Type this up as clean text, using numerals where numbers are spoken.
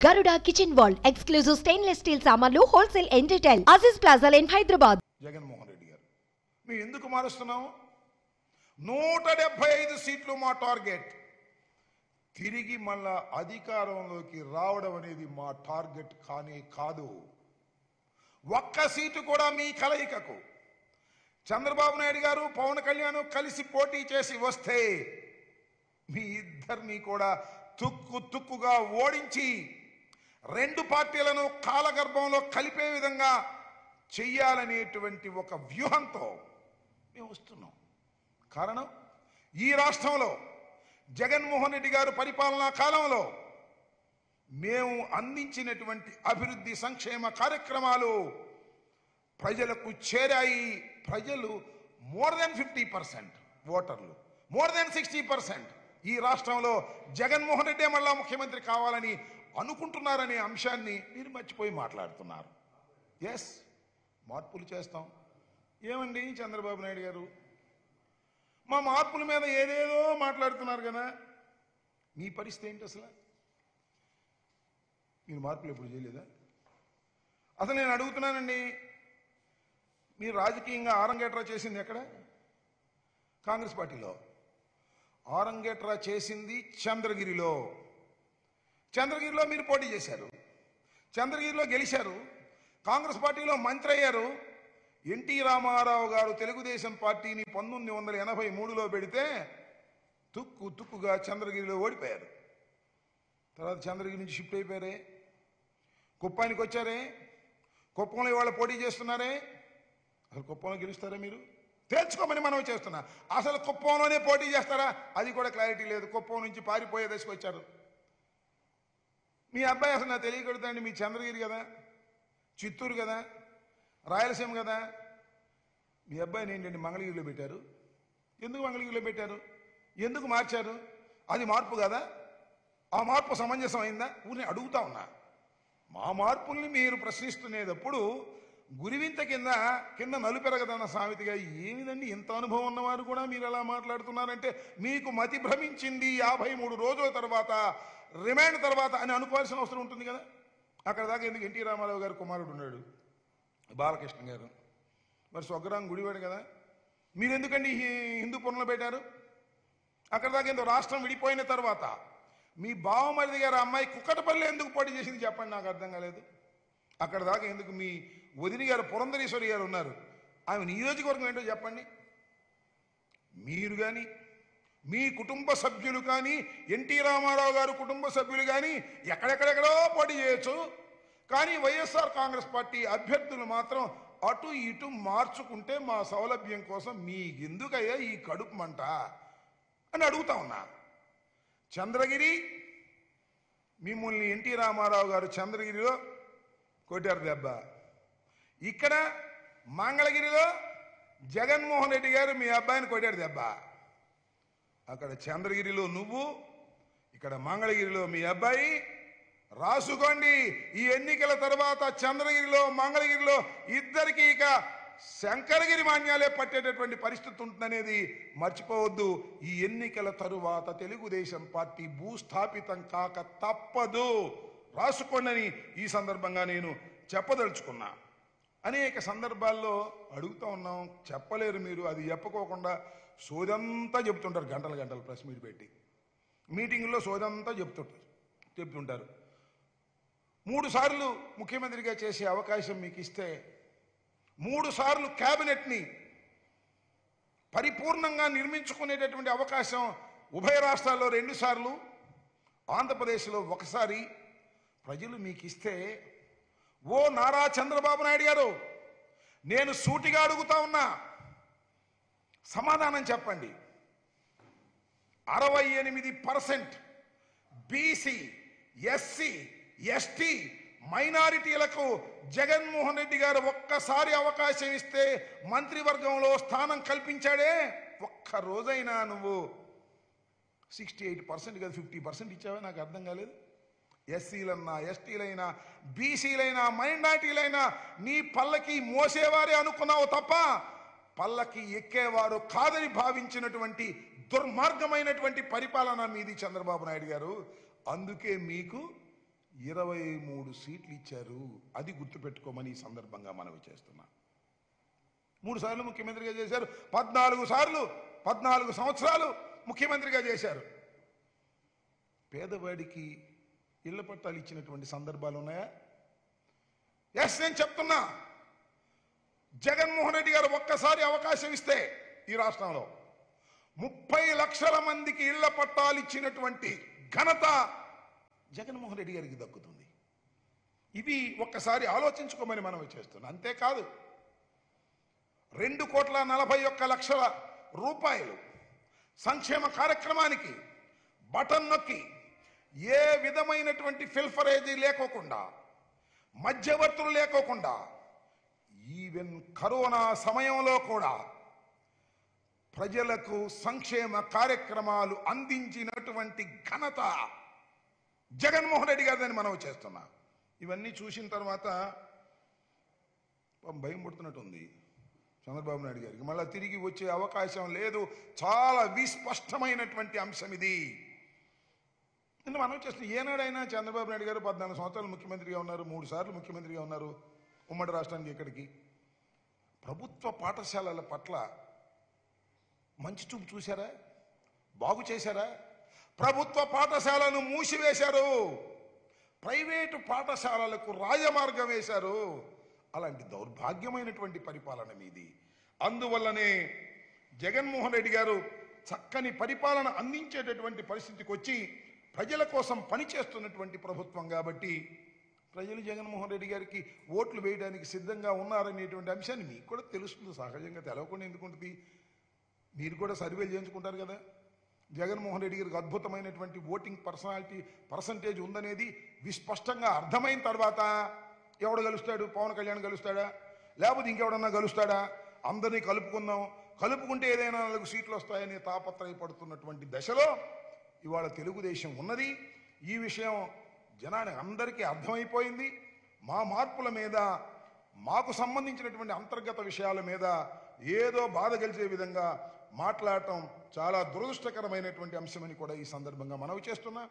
Garuda Kitchen World exclusive stainless steel samanlu wholesale and retail Aziz Plaza in Hyderabad. Jaganmohan Reddy గారు మేము ఎందుకు మారుస్తున్నాము? 175 సీట్లు మా టార్గెట్. తిరిగి మళ్ళా అధికారంలోకి రావడం అనేది మా టార్గెట్ కానే కాదు. ఒక్క సీటు కూడా మీ కలయికకు చంద్రబాబు నాయుడు గారు పవన్ కళ్యాణ్ కలిసి పోటీ చేసి వస్తే మీ ఇద్దరిని కూడా తుక్కుగా ఓడించి రెండు పార్టీలను కాలగర్భంలో కలిపే విధంగా చెయ్యాలనేటువంటి ఒక వ్యూహంతో మేము వస్తున్నాం. కారణం, ఈ రాష్ట్రంలో జగన్మోహన్ రెడ్డి గారు పరిపాలనా కాలంలో మేము అందించినటువంటి అభివృద్ధి సంక్షేమ కార్యక్రమాలు ప్రజలకు చేరాయి. ప్రజలు మోర్ దెన్ 50% ఓటర్లు, మోర్ దెన్ 60% ఈ రాష్ట్రంలో జగన్మోహన్ రెడ్డి మళ్ళా ముఖ్యమంత్రి కావాలని అనుకుంటున్నారనే అంశాన్ని మీరు మర్చిపోయి మాట్లాడుతున్నారు. ఎస్, మార్పులు చేస్తాం. ఏమండి చంద్రబాబు నాయుడు గారు, మా మార్పుల మీద ఏదేదో మాట్లాడుతున్నారు కదా, మీ పరిస్థితి ఏంటి? అసలు మీరు మార్పులు ఎప్పుడు చేయలేదా? అసలు నేను అడుగుతున్నానండి, మీరు రాజకీయంగా ఆరంగేట్రా చేసింది ఎక్కడ? కాంగ్రెస్ పార్టీలో. ఆరంగేట్రా చేసింది చంద్రగిరిలో. చంద్రగిరిలో మీరు పోటీ చేశారు, చంద్రగిరిలో గెలిచారు, కాంగ్రెస్ పార్టీలో మంత్రి అయ్యారు. ఎన్టీ రామారావు గారు తెలుగుదేశం పార్టీని 1983లో పెడితే తుక్కుగా చంద్రగిరిలో ఓడిపోయారు. తర్వాత చంద్రగిరి నుంచి షిఫ్ట్ అయిపోయారే, కుప్పానికి వచ్చారే, కుప్పంలో ఇవాళ పోటీ చేస్తున్నారే. అసలు కుప్పంలో గెలుస్తారా మీరు? తేల్చుకోమని మనం చేస్తున్నా. అసలు కుప్పంలోనే పోటీ చేస్తారా? అది కూడా క్లారిటీ లేదు. కుప్పం నుంచి పారిపోయే దశకు వచ్చారు. మీ అబ్బాయి అసలు నాకు తెలియకూడదండి, మీ చంద్రగిరి కదా, చిత్తూరు కదా, రాయలసీమ కదా. మీ అబ్బాయిని ఏంటండి మంగళగిరిలో పెట్టారు? ఎందుకు మంగళగిరిలో పెట్టారు? ఎందుకు మార్చారు? అది మార్పు కదా? ఆ మార్పు సమంజసం అయిందా? ఊరిని అడుగుతా ఉన్నా. మా మార్పుల్ని మీరు ప్రశ్నిస్తునేటప్పుడు గురివింత కింద నలుపెరగదన్న సామెతగా, ఏమిదండి ఇంత అనుభవం ఉన్నవారు కూడా మీరు ఎలా మాట్లాడుతున్నారంటే మీకు మతి భ్రమించింది. 53 రోజుల తర్వాత, రిమాండ్ తర్వాత అని అనుకోవాల్సిన అవసరం ఉంటుంది కదా. అక్కడ దాకా ఎందుకు? ఎన్టీ రామారావు గారు కుమారుడు ఉన్నాడు బాలకృష్ణ గారు, మరి స్వగ్రాం గుడివాడు కదా. మీరు ఎందుకండి హిందూపురంలో పెట్టారు? అక్కడ దాకా ఎందుకు? రాష్ట్రం విడిపోయిన తర్వాత మీ బావమరిది గారు అమ్మాయి కుక్కటపల్లి ఎందుకు పోటీ చేసింది చెప్పండి, నాకు అర్థం కాలేదు. అక్కడ దాకా ఎందుకు? మీ వదిని గారు పురంధరేశ్వరి గారు ఉన్నారు, ఆమె నియోజకవర్గం ఏంటో చెప్పండి. మీరు కానీ, మీ కుటుంబ సభ్యులు కానీ, ఎన్టీ రామారావు గారు కుటుంబ సభ్యులు కానీ ఎక్కడెక్కడెక్కడో పోటీ చేయొచ్చు. కానీ వైఎస్ఆర్ కాంగ్రెస్ పార్టీ అభ్యర్థులు మాత్రం అటు ఇటు మార్చుకుంటే మా సౌలభ్యం కోసం మీకెందుకయ్యా ఈ కడుపు మంట అని అడుగుతా ఉన్నా. చంద్రగిరి, మిమ్మల్ని ఎన్టీ రామారావు గారు చంద్రగిరిలో కొట్టారు దెబ్బ. ఇక్కడ మంగళగిరిలో జగన్మోహన్ రెడ్డి గారు మీ అబ్బాయిని కొట్టాడు దెబ్బ. అక్కడ చంద్రగిరిలో నువ్వు, ఇక్కడ మంగళగిరిలో మీ అబ్బాయి. రాసుకోండి, ఈ ఎన్నికల తర్వాత చంద్రగిరిలో మంగళగిరిలో ఇద్దరికి ఇక శంకరగిరి మాన్యాలే పట్టేటటువంటి పరిస్థితి ఉంటుందనేది మర్చిపోవద్దు. ఈ ఎన్నికల తరువాత తెలుగుదేశం పార్టీ భూస్థాపితం కాక తప్పదు, రాసుకోండి ఈ సందర్భంగా నేను చెప్పదలుచుకున్నా. అనేక సందర్భాల్లో అడుగుతూ ఉన్నాం, చెప్పలేరు మీరు. అది చెప్పకోకుండా సోదంతా చెప్తుంటారు, గంటలు ప్రెస్ మీట్ పెట్టి మీటింగుల్లో సోదంతా చెప్తుంటారు. 3 సార్లు ముఖ్యమంత్రిగా చేసే అవకాశం మీకు ఇస్తే 3 సార్లు క్యాబినెట్ని పరిపూర్ణంగా నిర్మించుకునేటటువంటి అవకాశం ఉభయ రాష్ట్రాల్లో 2 సార్లు, ఆంధ్రప్రదేశ్లో 1 సారి ప్రజలు మీకు ఇస్తే, ఓ నారా చంద్రబాబు నాయుడు గారు, నేను సూటిగా అడుగుతా ఉన్నా, సమాధానం చెప్పండి. 68% బీసీ, ఎస్సీ, ఎస్టీ మైనారిటీలకు జగన్మోహన్ రెడ్డి గారు ఒక్కసారి అవకాశం ఇస్తే మంత్రివర్గంలో స్థానం కల్పించాడే. ఒక్క రోజైనా నువ్వు 68% కదా 50% ఇచ్చావా? నాకు అర్థం కాలేదు. ఎస్సీలన్నా, ఎస్టీలైనా, బీసీలైనా, మైనారిటీలైనా నీ పల్లకి మోసేవారే అనుకున్నావు తప్ప పల్లకి ఎక్కేవారు కాదని భావించినటువంటి దుర్మార్గమైనటువంటి పరిపాలన మీది చంద్రబాబు నాయుడు గారు. అందుకే మీకు 23 సీట్లు ఇచ్చారు. అది గుర్తుపెట్టుకోమని ఈ సందర్భంగా మనవి చేస్తున్నా. 3 సార్లు ముఖ్యమంత్రిగా చేశారు. 14 సంవత్సరాలు ముఖ్యమంత్రిగా చేశారు. పేదవాడికి ఇళ్ల పట్టాలు ఇచ్చినటువంటి సందర్భాలు ఉన్నాయా? ఎస్, నేను చెప్తున్నా. జగన్మోహన్ రెడ్డి గారు ఒక్కసారి అవకాశం ఇస్తే ఈ రాష్ట్రంలో 30 లక్షల మందికి ఇళ్ల పట్టాలు ఇచ్చినటువంటి ఘనత జగన్మోహన్ రెడ్డి గారికి దక్కుతుంది. ఇవి ఒక్కసారి ఆలోచించుకోమని మనం చేస్తున్నాం. అంతేకాదు 2,41,00,000 రూపాయలు సంక్షేమ కార్యక్రమానికి బటన్ నొక్కి ఏ విధమైనటువంటి ఫిల్ఫరేజీ లేకోకుండా, మధ్యవర్తులు లేకోకుండా, ఈవెన్ కరోనా సమయంలో కూడా ప్రజలకు సంక్షేమ కార్యక్రమాలు అందించినటువంటి ఘనత జగన్మోహన్ రెడ్డి గారిని మనం చేస్తున్నా. ఇవన్నీ చూసిన తర్వాత భయం పుడుతున్నట్టుంది చంద్రబాబు నాయుడు గారికి. మళ్ళీ తిరిగి వచ్చే అవకాశం లేదు. చాలా విస్పష్టమైనటువంటి అంశం ఇది. నిన్న మనం చేస్తున్న ఏనాడైనా చంద్రబాబు నాయుడు గారు 14 సంవత్సరాలు ముఖ్యమంత్రిగా ఉన్నారు, 3 సార్లు ముఖ్యమంత్రిగా ఉన్నారు ఉమ్మడి రాష్ట్రానికి. ఇక్కడికి ప్రభుత్వ పాఠశాలల పట్ల మంచి చూపు చూశారా? బాగు చేశారా? ప్రభుత్వ పాఠశాలను మూసివేశారు, ప్రైవేటు పాఠశాలలకు రాజమార్గం వేశారు. అలాంటి దౌర్భాగ్యమైనటువంటి పరిపాలన మీది. అందువల్లనే జగన్మోహన్ రెడ్డి గారు చక్కని పరిపాలన అందించేటటువంటి పరిస్థితికి వచ్చి ప్రజల కోసం పనిచేస్తున్నటువంటి ప్రభుత్వం కాబట్టి ప్రజలు జగన్మోహన్ రెడ్డి గారికి ఓట్లు వేయడానికి సిద్ధంగా ఉన్నారనేటువంటి అంశాన్ని మీకు కూడా తెలుస్తుంది. సహజంగా తెలవకుండా ఎందుకుంటుంది? మీరు కూడా సర్వేలు చేయించుకుంటారు కదా. జగన్మోహన్ రెడ్డి గారికి అద్భుతమైనటువంటి ఓటింగ్ పర్సంటేజ్ ఉందనేది విస్పష్టంగా అర్థమైన తర్వాత ఎవడు గెలుస్తాడు? పవన్ కళ్యాణ్ గెలుస్తాడా? లేకపోతే ఇంకెవడన్నా గెలుస్తాడా? అందరినీ కలుపుకుందాం, కలుపుకుంటే ఏదైనా 4 సీట్లు వస్తాయని తాపత్రయపడుతున్నటువంటి దశలో ఇవాళ తెలుగుదేశం ఉన్నది. ఈ విషయం జనానికి అందరికీ అర్థమైపోయింది. మా మార్పుల మీద, మాకు సంబంధించినటువంటి అంతర్గత విషయాల మీద ఏదో బాధ గెలిచే విధంగా మాట్లాడటం చాలా దురదృష్టకరమైనటువంటి అంశమని కూడా ఈ సందర్భంగా మనవి చేస్తున్నా.